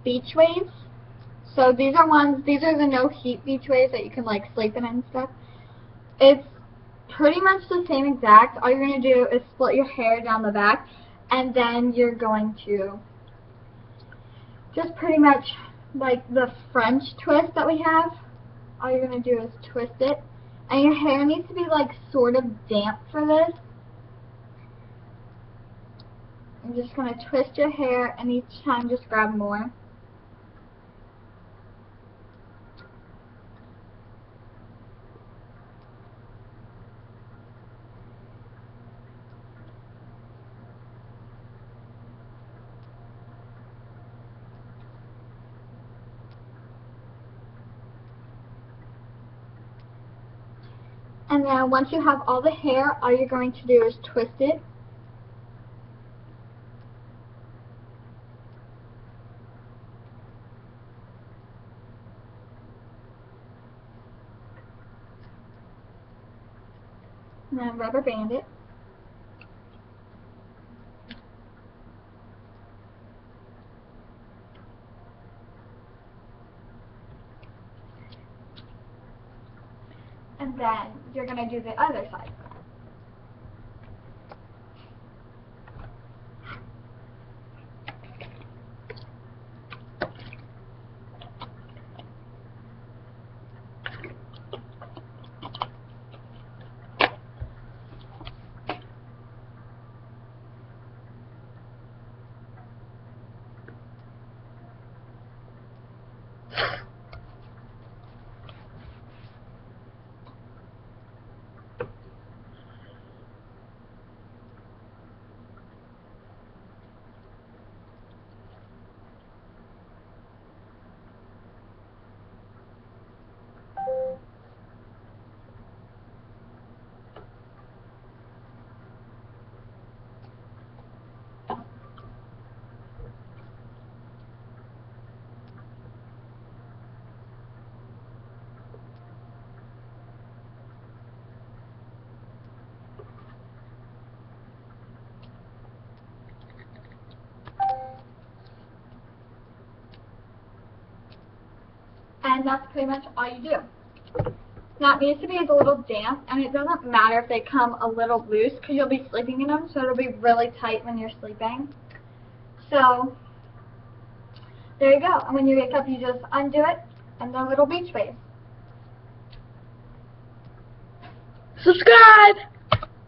beach waves. So these are the no heat beach waves that you can like sleep in and stuff. It's pretty much the same exact. All you're going to do is split your hair down the back, and then you're going to just pretty much like the French twist that we have. All you're going to do is twist it, and your hair needs to be like sort of damp for this. I'm just going to twist your hair, and each time just grab more. And then once you have all the hair, all you're going to do is twist it. And then rubber band it. And then you're going to do the other side. And that's pretty much all you do. Now it needs to be a little damp, and it doesn't matter if they come a little loose because you'll be sleeping in them, so it'll be really tight when you're sleeping. So there you go. And when you wake up, you just undo it, and they're little beach waves. Subscribe!